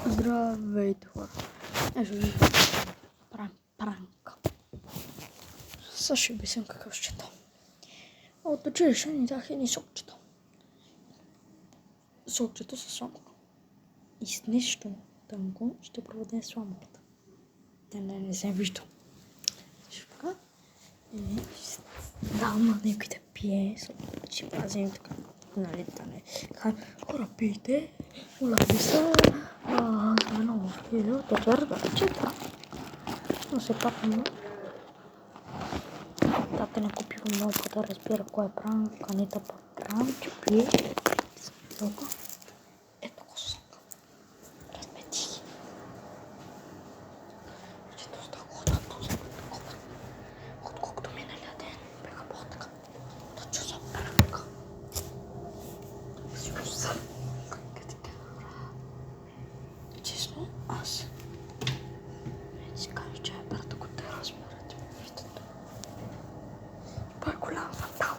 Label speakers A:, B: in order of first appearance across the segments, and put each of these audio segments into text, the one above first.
A: Здравейте, хора! Ето ви правим пранк. Сега ще обясням какъв ще чета. От училище ни даха едни сокчета. Сокчета са сламка. И с нещо тънко ще проведем сламката. Те не се вижда. Ще така. И давам на някой да пие. Ще пазим така. Нали, да не кажем, хора, пийте, моля ви се, сме много видео, да разбера, че да. Но все пак тата не купива много да разбира кой е пранк, Анита пранк, че пие, сока. Ето го сока. Размети ги. Че доста хода, отколкото миналия ден беха по-така. Да чу за пранка. Честно, аз не си кажа, че е брат, ако те разберете видето. Той е голям фантал.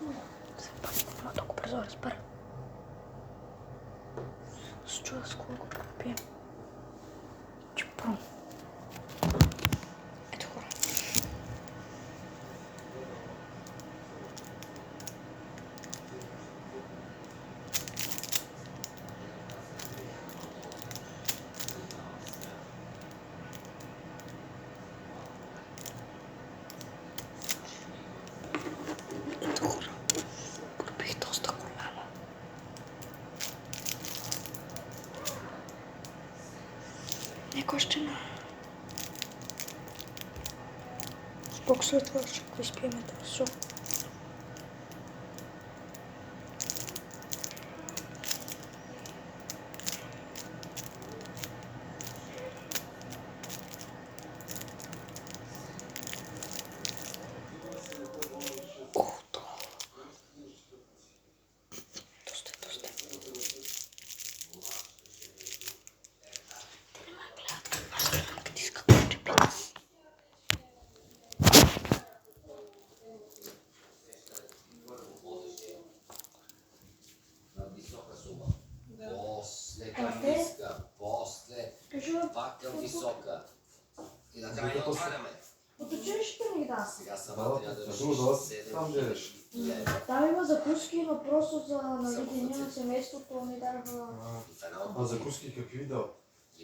A: Но все пак няма толкова бързо разбера. С чува с колко попием. Чупром. Ето хора. Купих доста голяма. Нека още на... Спок след това ще го изпиеме този сок.
B: Vacca visoka. I na kraju otvarame.
A: От училището ни да.
B: Сега сама трябва да решиш
C: Там
B: 7
C: дадеш.
A: Там има закуски, но просто за деня на семейството ми дараха...
C: А закуски какви да?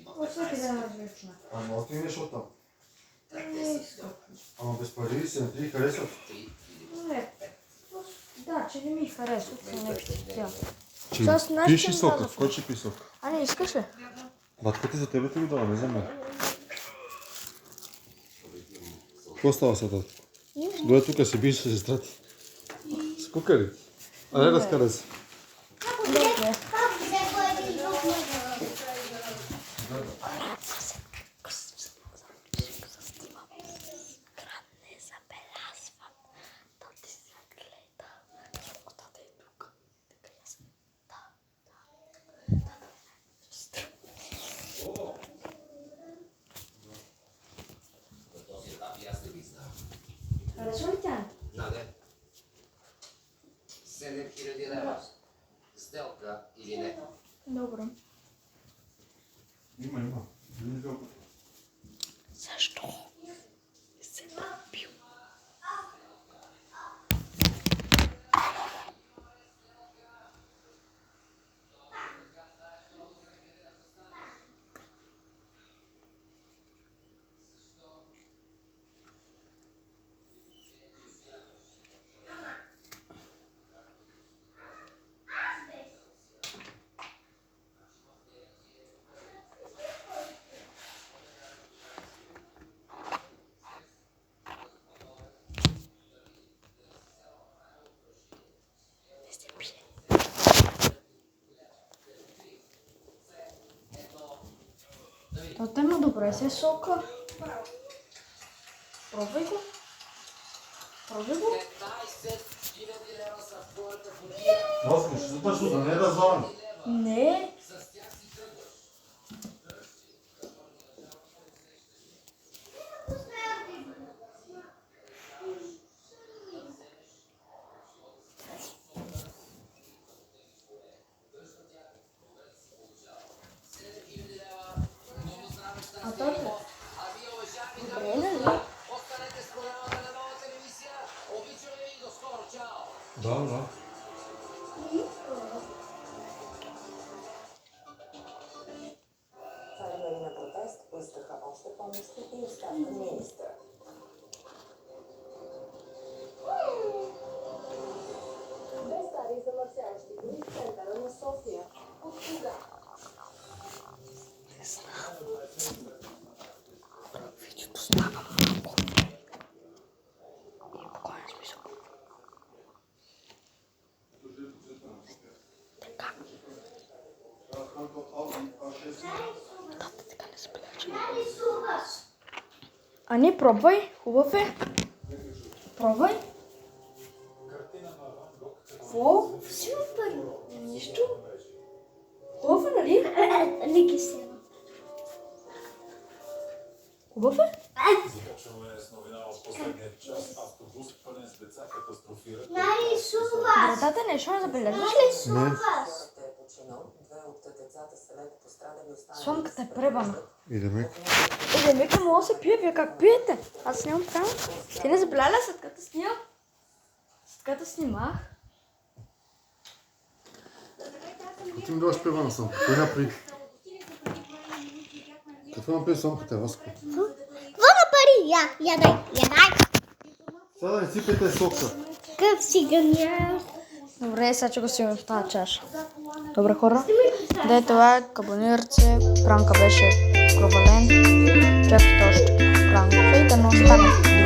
A: От всеки ден различна.
C: Ама отиваш оттам.
A: Не искам.
C: Ама без пари се не ти харесват.
A: Не. Да, че не ми харесват са някакви тя.
C: Че
A: С нашите
C: пиши
A: ми
C: сока,
A: дадоха.
C: кой ще пи сок?
A: А не искаш ли?
C: Батката за тебе ти го дава, не за мен. Какво става сега? Дойде тук се биеш с сестра ти. Скука ли? А не разкара се.
A: Добре. Харесва ли тя?
B: Да, не. 7000 лева. Сделка или не?
A: Добре.
C: Има.
A: Защо? Се напил. Това има добре се сока. Пробвай го. Пробвай го.
B: 15 000 лева са в твоята кутия.
C: Аз ще започна да не е развален.
A: Не.
B: С тях си тръгваш.
D: болности и оставка министър. Две стари замърсяващи гори в центъра на София. От кога?
A: Видеото става малко. И буквално смисъл. Така. Тата така не забележа. А не, пробвай. Хубав е. Пробвай. Какво?
E: Супер!
A: Нищо. Хубав е, нали?
E: Не кисело.
A: Хубав е?
F: Започваме с новина от последния час. Автобус пълен с деца катастрофира.
E: Нарисуваш!
A: Братата, нещо не забележаш ли?
C: Не.
D: Е починал. Две от децата са леко пострадали, останали
A: Слънката е пребана.
C: Идеме.
A: Да вика, мога да се пие, вие как пиете? Аз снимам така. Ти не забеляли ли след като снимам? След като снимах.
C: Ти ми даваш пива на самка. Кой напри? Какво напри самката, Васко?
E: Какво пари? Я дай.
C: Сега да не сипете сока.
E: Къв си гъня.
A: Добре, сега че го снимам в тази чаша. Добре, хора. Дайте лайк, абонирайте. Пранка беше провален. Чакайте още пранка. И да не остане.